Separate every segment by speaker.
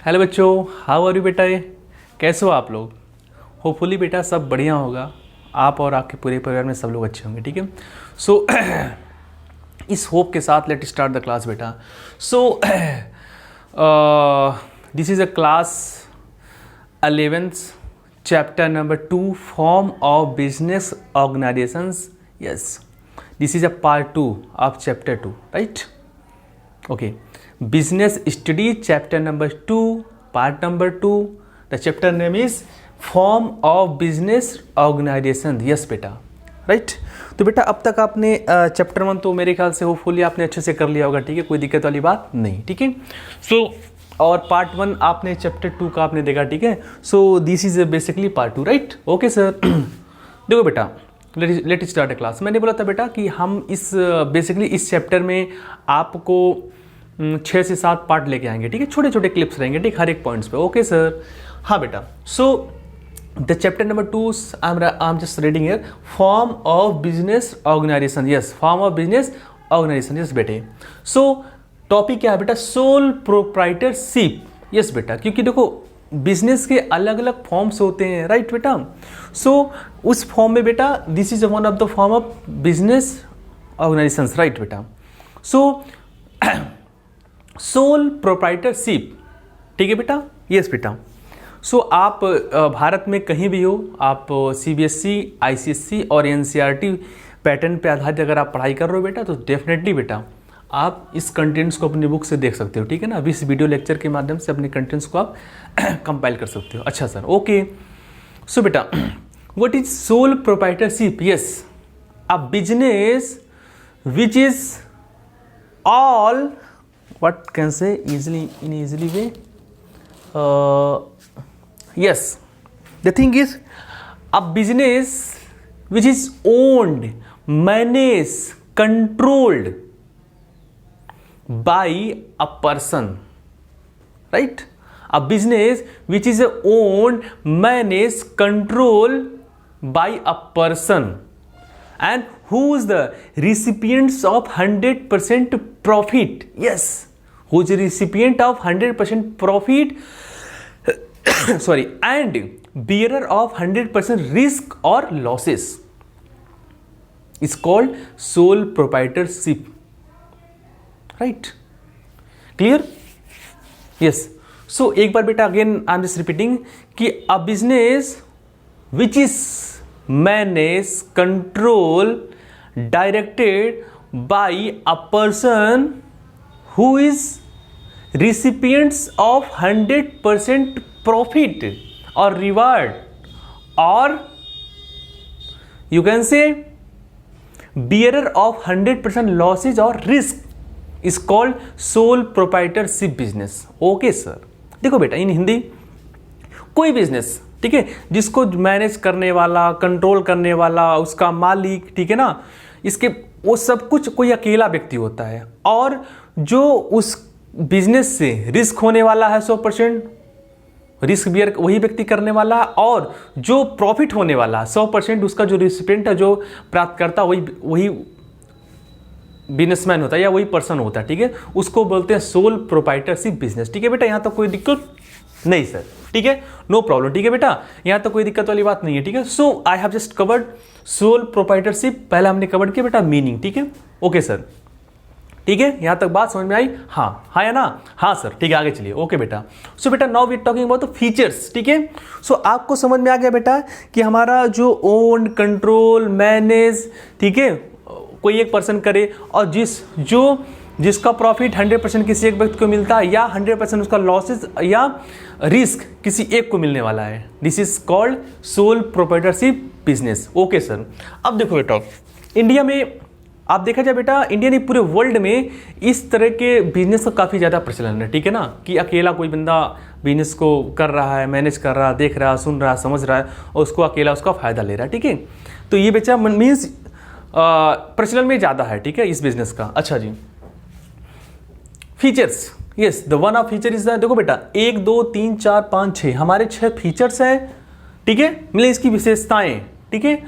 Speaker 1: Hello बच्चों, how are you बेटा। कैसे हो आप लोग। होपफुली बेटा सब बढ़िया होगा, आप और आपके पूरे परिवार में सब लोग अच्छे होंगे। ठीक है। सो इस होप के साथ लेट स्टार्ट द क्लास बेटा। So this is a class 11th chapter number 2 form of business organisations. Yes, this is a part 2 of chapter 2, right. Okay, business study chapter number 2 part number 2, the chapter name is form of business organization। yes बेटा, right. तो बेटा अब तक आपने chapter 1 तो मेरे ख्याल से होपफुली आपने अच्छे से कर लिया होगा। ठीक है, कोई दिक्कत वाली बात नहीं। ठीक है। सो और पार्ट 1 आपने चैप्टर 2 का आपने देखा। ठीक है। सो this is basically part 2, right. Okay sir. देखो बेटा, लेट स्टार्ट अ क्लास। मैंने बोला था बेटा कि हम इस बेसिकली इस चैप्टर में आपको 6 से 7 पार्ट लेके आएंगे। ठीक है, छोटे छोटे क्लिप्स रहेंगे, ठीक, हर एक पॉइंट्स पे। Okay sir. हाँ बेटा। So the chapter number 2 I am just reading here, form of business organisation. Yes, form of business organisation. Yes बेटे। सो टॉपिक क्या है बेटा, सोल प्रोप्राइटरशिप। यस बेटा, क्योंकि देखो बिजनेस के अलग अलग फॉर्म्स होते हैं, राइट बेटा। सो उस फॉर्म में बेटा this is one of the form of business organisation, right बेटा। सो सोल प्रोप्राइटरशिप, ठीक है बेटा। यस बेटा। सो आप भारत में कहीं भी हो, आप सीबीएसई, आईसीएसई और एनसीईआरटी पैटर्न पे आधारित अगर आप पढ़ाई कर रहे हो बेटा, तो डेफिनेटली बेटा आप इस कंटेंट्स को अपनी बुक से देख सकते हो। ठीक है ना, इस वीडियो लेक्चर के माध्यम से अपने कंटेंट्स को आप कंपाइल कर सकते हो। अच्छा सर, ओके। सो बेटा what is sole proprietorship. Yes, a business which is all what can say easily in easily way, yes, the thing is a business which is owned, managed, controlled by a person, right. A business which is owned, managed, controlled by a person and who is the recipients of 100% profit. Yes, who is the recipient of 100% profit sorry, and bearer of 100% risk or losses is called sole proprietorship, right? Clear? Yes. So एक बार बेटा again I am just repeating कि a business which is managed, controlled, directed by a person who is recipients of 100% profit or reward, or you can say bearer of 100% losses or risk is called sole proprietorship business. Okay sir। देखो बेटा इन हिंदी, कोई business, ठीक है, जिसको manage करने वाला, control करने वाला, उसका मालिक, ठीक है ना, इसके वो सब कुछ कोई अकेला व्यक्ति होता है, और जो उस बिजनेस से रिस्क होने वाला है 100% रिस्क बियर वही व्यक्ति करने वाला, और जो प्रॉफिट होने वाला 100% उसका जो रिसिपेंट है, जो प्राप्त करता वही बिजनेसमैन होता है या वही पर्सन होता है। ठीक है, उसको बोलते हैं सोल प्रोप्राइटरशिप बिजनेस। ठीक है बेटा, यहाँ तक कोई दिक्कत नहीं सर। ठीक है, नो प्रॉब्लम। ठीक है बेटा, यहाँ तक कोई दिक्कत वाली बात नहीं है। ठीक है। So I have just covered sole proprietorship, पहले हमने कवर्ड किया बेटा मीनिंग। ठीक है, ओके सर। ठीक है, यहाँ तक बात समझ में आई। हाँ हाँ या ना, हाँ सर। ठीक है, आगे चलिए। ओके बेटा। सो बेटा now we are talking about the features. ठीक है। सो आपको समझ में आ गया बेटा कि हमारा जो ओन, कंट्रोल, मैनेज, ठीक है, कोई एक पर्सन करे, और जिसका प्रॉफिट 100% किसी एक व्यक्ति को मिलता है, या 100% उसका लॉसेस या रिस्क किसी एक को मिलने वाला है, this is called soul proprietorship business. Okay sir. अब देखो बेटा, इंडिया में आप देखा जाए बेटा, इंडिया नहीं पूरे वर्ल्ड में इस तरह के बिजनेस का काफ़ी ज़्यादा प्रचलन है। ठीक है ना, कि अकेला कोई बंदा बिजनेस को कर रहा है, मैनेज कर रहा है, देख रहा है, सुन रहा है, समझ रहा है, और उसको अकेला उसका फ़ायदा ले रहा है। ठीक है, तो ये बेचा मीन्स प्रचलन में ज़्यादा है। ठीक है, इस बिजनेस का। अच्छा जी, features. Yes, the one of feature is the, देखो बेटा 1 2 3 4 5 6 हमारे 6 फीचर्स हैं। ठीक है, मतलब इसकी विशेषताएं। ठीक है,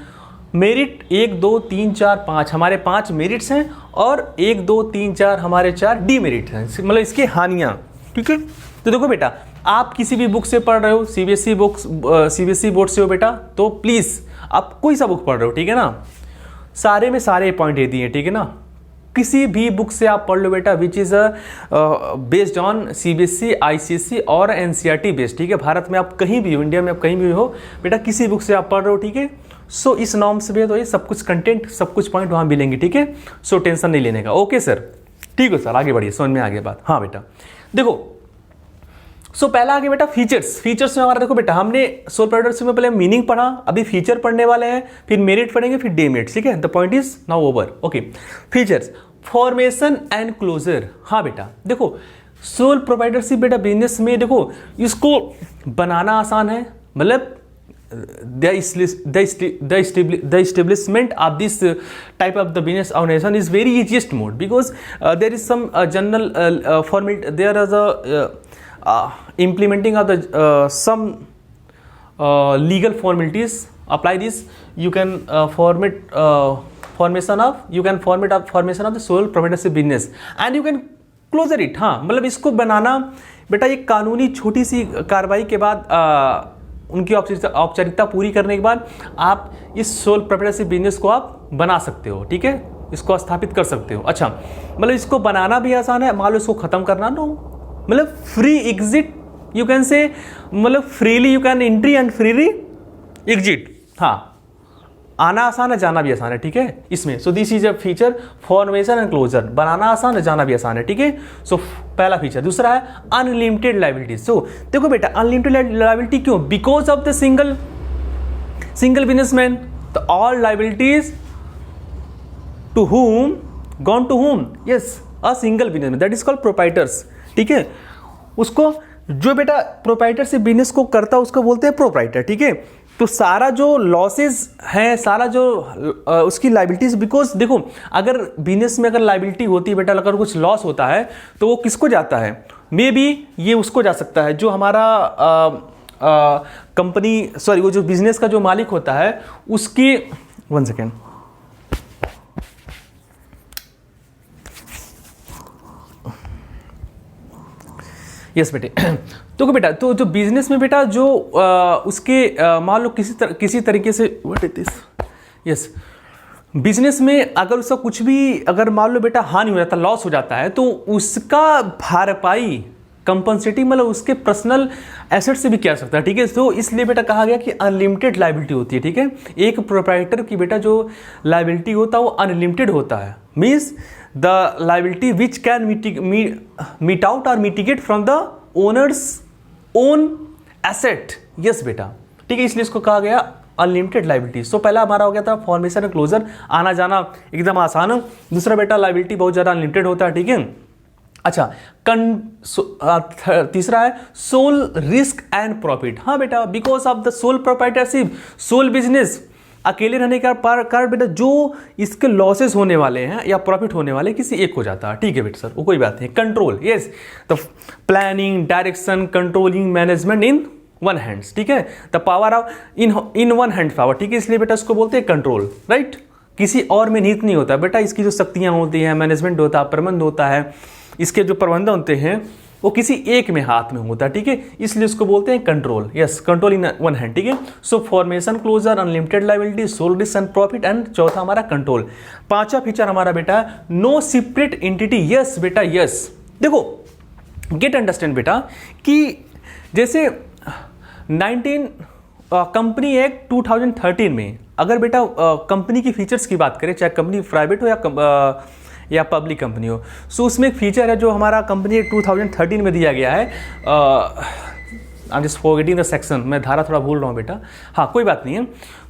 Speaker 1: मेरिट 1 2 3 4 5 हमारे 5 मेरिट्स हैं, और 1 2 3 4 हमारे 4 डीमेरिट हैं, मतलब इसकी हानियां। ठीक है, तो देखो बेटा आप किसी भी बुक से पढ़ रहे हो, सीबीएसई बुक्स, सीबीएसई बोर्ड से हो बेटा, तो प्लीज़ आप कोई सा बुक पढ़ रहे हो, ठीक है ना, सारे में सारे पॉइंट दे दिए, ठीक है ना, किसी भी बुक से आप पढ़ लो बेटा, which is based on CBSE, ICSE और एनसीईआरटी बेस्ड, ठीक है। भारत में आप कहीं भी हो, इंडिया में आप कहीं भी हो बेटा, किसी बुक से आप पढ़ रहे हो, ठीक है। सो इस नॉर्म से भी तो ये सब कुछ कंटेंट, सब कुछ पॉइंट वहाँ मिलेंगे, ठीक है। सो टेंशन नहीं लेने का, ओके सर, ठीक है सर, आगे बढ़िए, समझ में आ गया बात। हाँ बेटा देखो, सो पहला आगे बेटा फीचर्स। फीचर्स में हमारा देखो बेटा, हमने सोल प्रोप्राइटरशिप में पहले मीनिंग पढ़ा, अभी फीचर पढ़ने वाले हैं, फिर मेरिट पढ़ेंगे, फिर डेमेरिट, ठीक है। The point is now over, okay. Features, formation and closure. हाँ बेटा देखो, सोल प्रोप्राइटरशिप बेटा बिजनेस में देखो, इसको बनाना आसान है, मतलब the establishment of this type of the business organization is very easiest mode, because there is some general formality, there is a implementing of the some legal formalities apply this. You can formation of the sole proprietorship business and you can closure it. हाँ मतलब इसको बनाना बेटा एक कानूनी छोटी सी कार्रवाई के बाद उनकी औपचारिकता पूरी करने के बाद आप इस सोल प्रोप्राइटरशिप बिजनेस को आप बना सकते हो, ठीक है, इसको स्थापित कर सकते हो। अच्छा मतलब इसको बनाना भी आसान है, मान लो इसको खत्म करना नो, मतलब फ्री एग्जिट यू कैन से, मतलब freely you can entry and freely exit. हाँ आना आसान है, जाना भी आसान है, ठीक है इसमें। So this is a feature, formation and closure, बनाना आसान है, जाना भी आसान है, ठीक है। सो पहला फीचर। दूसरा है अनलिमिटेड लायबिलिटी। सो देखो बेटा अनलिमिटेड लायबिलिटी क्यों? Because of the single businessman, the all liabilities to whom gone to whom, yes a single businessman, that is called proprietors, ठीक है। उसको जो बेटा प्रोप्राइटर से बिजनेस को करता है उसको बोलते हैं प्रोप्राइटर, ठीक है। तो सारा जो लॉसेस हैं, सारा जो उसकी लाइबिलिटीज, बिकॉज देखो अगर बिजनेस में अगर लाइबिलिटी होती है बेटा, अगर कुछ लॉस होता है तो वो किसको जाता है? मे बी ये उसको जा सकता है जो हमारा कंपनी, सॉरी वो जो बिजनेस का जो मालिक होता है उसकी, वन सेकेंड, यस बेटे। तो बेटा तो जो बिजनेस में बेटा जो उसके मान लो किसी तरीके से, what is this, yes business में अगर उसका कुछ भी अगर मान लो बेटा हानि हो जाता है, लॉस हो जाता है, तो उसका भरपाई कंपनसेटिव मतलब उसके पर्सनल एसेट से भी किया जा सकता है, ठीक है। तो इसलिए बेटा कहा गया कि अनलिमिटेड लायबिलिटी होती है, ठीक है। एक प्रोप्राइटर की बेटा जो लायबिलिटी होता है वो अनलिमिटेड होता है, means the liability which can meet out और mitigate from the owners own asset, yes बेटा, ठीक है। इसलिए इसको कहा गया अनलिमिटेड लायबिलिटी। सो पहला हमारा हो गया था फॉर्मेशन एंड क्लोजर, आना जाना एकदम आसान। दूसरा बेटा लायबिलिटी बहुत ज़्यादा अनलिमिटेड होता है, ठीक है। अच्छा तीसरा है सोल रिस्क एंड प्रॉफिट। हाँ बेटा because of the sole proprietorship, sole business, अकेले रहने का कारण बेटा जो इसके लॉसेस होने वाले हैं या प्रॉफिट होने वाले किसी एक हो जाता है, ठीक है बेटा सर, वो कोई बात नहीं। Control, yes the planning, direction, controlling, management in one hands, ठीक है। The power of in one hand power, ठीक है, इसलिए बेटा इसको बोलते हैं कंट्रोल, राइट। किसी और में निहित नहीं होता बेटा, इसकी जो शक्तियां होती हैं, मैनेजमेंट होता है, प्रबंध होता है, इसके जो प्रबंधन होते हैं वो किसी एक में हाथ में होता है, ठीक है, इसलिए इसको बोलते हैं control, yes control in one hand, ठीक है। So formation, closure, unlimited liability, sole risk and profit, and चौथा हमारा कंट्रोल। पांचवा फीचर हमारा बेटा नो सेपरेट एंटिटी, यस बेटा यस। देखो गेट अंडरस्टैंड बेटा कि जैसे कंपनी एक्ट 2013 में अगर बेटा कंपनी की फीचर्स की बात करें, चाहे कंपनी प्राइवेट हो या पब्लिक कंपनी हो, सो उसमें एक फीचर है जो हमारा कंपनी एक्ट 2013 में दिया गया है। आई am just forgetting the section, मैं धारा थोड़ा भूल रहा हूँ बेटा, हाँ कोई बात नहीं है।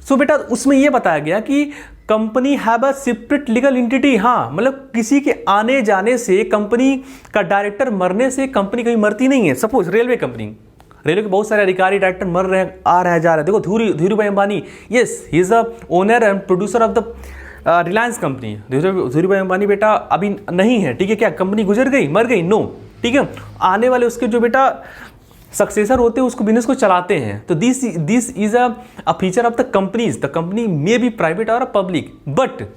Speaker 1: सो बेटा उसमें यह बताया गया कि company have a separate legal entity. हाँ मतलब किसी के आने जाने से, कंपनी का डायरेक्टर मरने से कंपनी कहीं मरती नहीं है। सपोज रेलवे कंपनी, रेलवे के बहुत सारे अधिकारी डायरेक्टर मर रहे हैं, आ रहे हैं, जा रहे हैं। देखो धीरू भाई Ambani, yes he is the owner and producer of the Reliance company. Dhiru भाई अंबानी बेटा अभी नहीं है, ठीक है, क्या कंपनी गुजर गई, मर गई? नो, ठीक है। आने वाले उसके जो बेटा सक्सेसर होते हैं उसको बिजनेस को चलाते हैं। तो this is a feature of the companies, the company may be private और public, but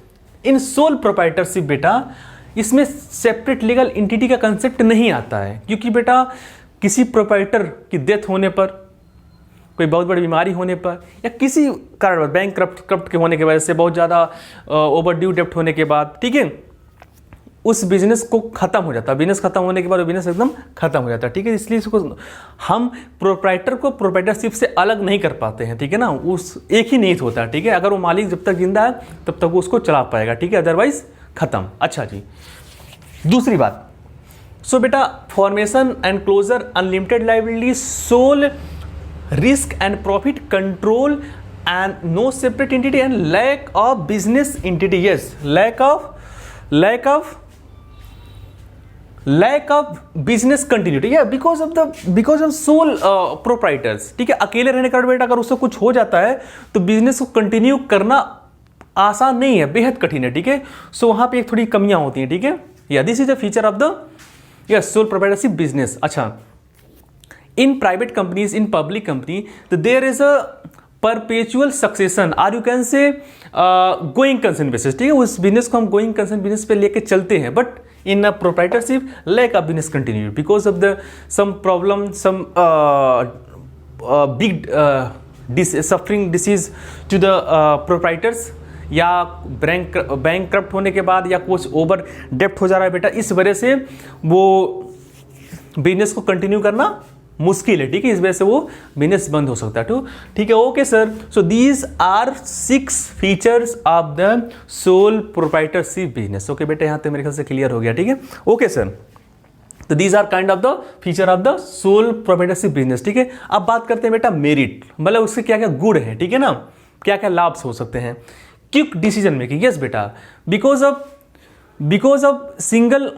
Speaker 1: in sole proprietorship बेटा इसमें सेपरेट लीगल एंटिटी का कंसेप्ट नहीं आता है, क्योंकि बेटा किसी प्रोप्राइटर की डेथ होने पर, कोई बहुत बड़ी बीमारी होने पर, या किसी कारण बैंक करप्ट के होने की वजह से, बहुत ज़्यादा ओवरड्यू डेप्ट होने के बाद, ठीक है, उस बिजनेस को खत्म हो जाता है। बिजनेस खत्म होने के बाद वो बिजनेस एकदम खत्म हो जाता है, ठीक है। इसलिए इसको हम प्रोप्राइटर को प्रोप्राइटरशिप से अलग नहीं कर पाते हैं, ठीक है ना। उस एक ही नीयत होता है, ठीक है। अगर वो मालिक जब तक जिंदा है तब तक वो उसको चला पाएगा, ठीक है, अदरवाइज खत्म। अच्छा जी, दूसरी बात, सो बेटा formation and closure unlimited liability, sole risk and profit control and no separate entity and lack of business entity. Yes, lack of business continuity, या बिकॉज ऑफ सोल प्रोप्राइटर्स, ठीक है। अकेले रहने का बेटा अगर उससे कुछ हो जाता है तो बिजनेस को कंटिन्यू करना आसान नहीं है, बेहद कठिन है, ठीक है। सो वहां पे एक थोड़ी कमियां होती हैं, ठीक है। या this is a feature of the sole proprietorship business. अच्छा, in private companies, in public company, तो there is a perpetual succession, or you can say going concern basis, ठीक है। उस बिजनेस को हम गोइंग कंसर्न बिजनेस पे लेके चलते हैं, but in a proprietorship lack of business continuity because of the some problem, some big suffering disease to the proprietors, या बैंक करप्ट होने के बाद, या कुछ ओवर डेप्ट हो जा रहा है बेटा, इस वजह से वो बिजनेस को कंटिन्यू करना मुश्किल है, ठीक है। इस वजह से वो बिजनेस बंद हो सकता है, ठीक है। Okay sir, so these are 6 features of the sole proprietorship business. Okay बेटा, यहां तक मेरे ख्याल से क्लियर हो गया, ठीक है। ओके सर, तो these are kind of the feature of the sole proprietorship business, ठीक है। अब बात करते हैं बेटा मेरिट, मतलब उसके क्या क्या गुण है, ठीक है ना, क्या क्या लाभ हो सकते हैं। क्विक डिसीजन मेकिंग, यस बेटा, बिकॉज ऑफ सिंगल